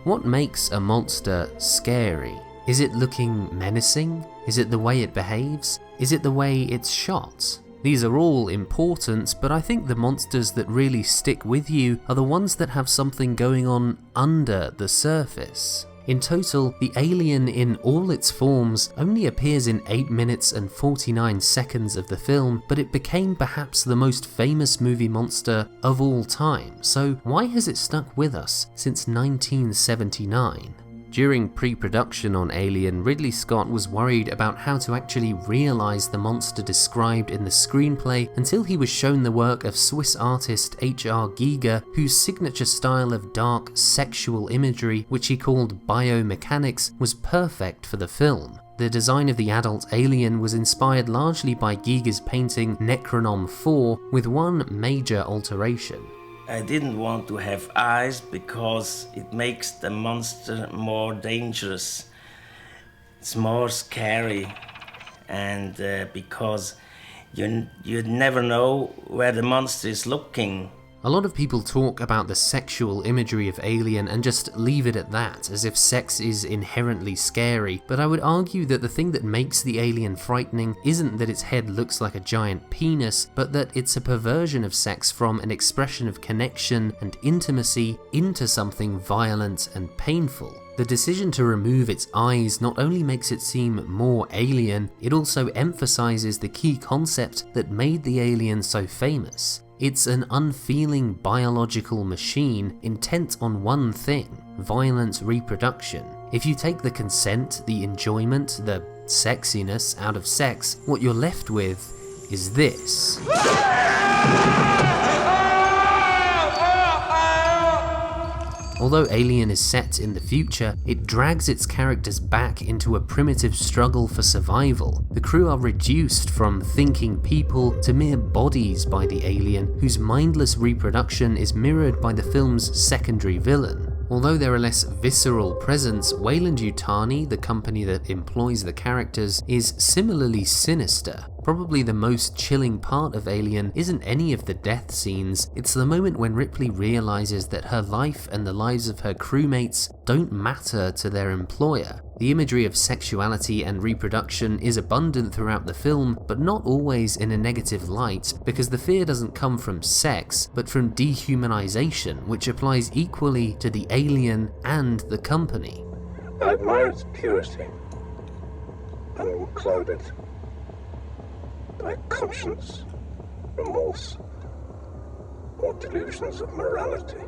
What makes a monster scary? Is it looking menacing? Is it the way it behaves? Is it the way it's shot? These are all important, but I think the monsters that really stick with you are the ones that have something going on under the surface. In total, the alien in all its forms only appears in 8 minutes and 49 seconds of the film, but it became perhaps the most famous movie monster of all time. So why has it stuck with us since 1979? During pre-production on Alien, Ridley Scott was worried about how to actually realise the monster described in the screenplay until he was shown the work of Swiss artist H.R. Giger, whose signature style of dark, sexual imagery, which he called biomechanics, was perfect for the film. The design of the adult alien was inspired largely by Giger's painting Necronom 4, with one major alteration. I didn't want to have eyes because it makes the monster more dangerous. It's more scary, and because you never know where the monster is looking. A lot of people talk about the sexual imagery of Alien and just leave it at that, as if sex is inherently scary, but I would argue that the thing that makes the alien frightening isn't that its head looks like a giant penis, but that it's a perversion of sex from an expression of connection and intimacy into something violent and painful. The decision to remove its eyes not only makes it seem more alien, it also emphasizes the key concept that made the alien so famous. It's an unfeeling biological machine intent on one thing: violent reproduction. If you take the consent, the enjoyment, the sexiness out of sex, what you're left with is this. Although Alien is set in the future, it drags its characters back into a primitive struggle for survival. The crew are reduced from thinking people to mere bodies by the alien, whose mindless reproduction is mirrored by the film's secondary villain. Although they're a less visceral presence, Weyland-Yutani, the company that employs the characters, is similarly sinister. Probably the most chilling part of Alien isn't any of the death scenes, it's the moment when Ripley realizes that her life and the lives of her crewmates don't matter to their employer. The imagery of sexuality and reproduction is abundant throughout the film, but not always in a negative light, because the fear doesn't come from sex, but from dehumanization, which applies equally to the alien and the company. I admire its purity, unclouded by conscience, remorse, or delusions of morality.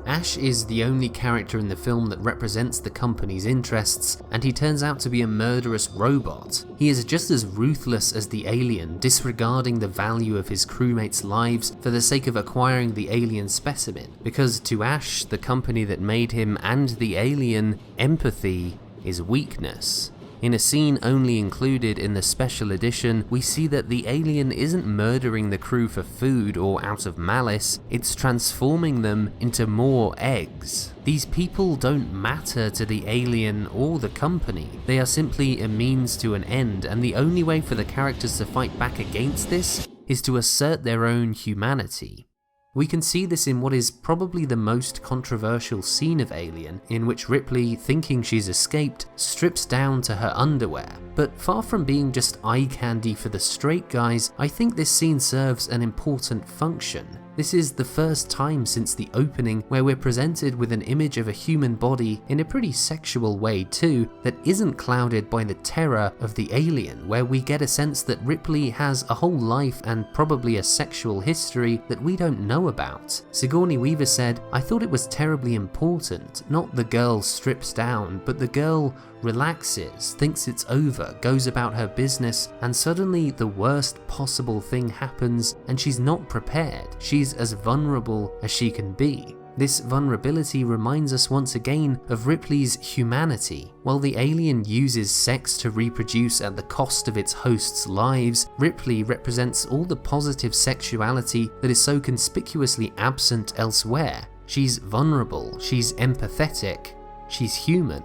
Ash is the only character in the film that represents the company's interests, and he turns out to be a murderous robot. He is just as ruthless as the alien, disregarding the value of his crewmates' lives for the sake of acquiring the alien specimen, because to Ash, the company that made him, and the alien, empathy is weakness. In a scene only included in the special edition, we see that the alien isn't murdering the crew for food or out of malice, it's transforming them into more eggs. These people don't matter to the alien or the company, they are simply a means to an end, and the only way for the characters to fight back against this is to assert their own humanity. We can see this in what is probably the most controversial scene of Alien, in which Ripley, thinking she's escaped, strips down to her underwear. But far from being just eye candy for the straight guys, I think this scene serves an important function. This is the first time since the opening where we're presented with an image of a human body, in a pretty sexual way too, that isn't clouded by the terror of the alien, where we get a sense that Ripley has a whole life and probably a sexual history that we don't know about. Sigourney Weaver said, "I thought it was terribly important, not the girl strips down, but the girl relaxes, thinks it's over, goes about her business, and suddenly the worst possible thing happens and she's not prepared. She's as vulnerable as she can be." This vulnerability reminds us once again of Ripley's humanity. While the alien uses sex to reproduce at the cost of its hosts' lives, Ripley represents all the positive sexuality that is so conspicuously absent elsewhere. She's vulnerable, she's empathetic, she's human.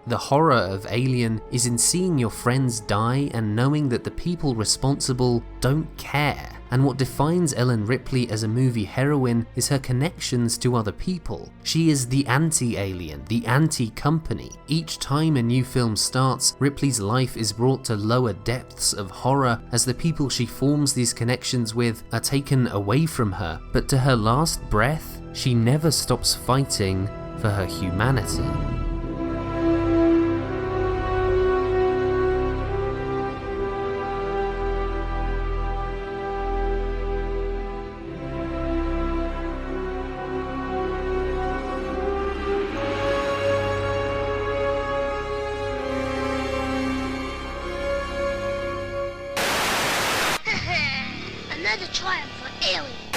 The horror of Alien is in seeing your friends die and knowing that the people responsible don't care. and what defines Ellen Ripley as a movie heroine is her connections to other people. She is the anti-alien, the anti-company. Each time a new film starts, Ripley's life is brought to lower depths of horror as the people she forms these connections with are taken away from her, but to her last breath, she never stops fighting for her humanity. Another triumph for aliens.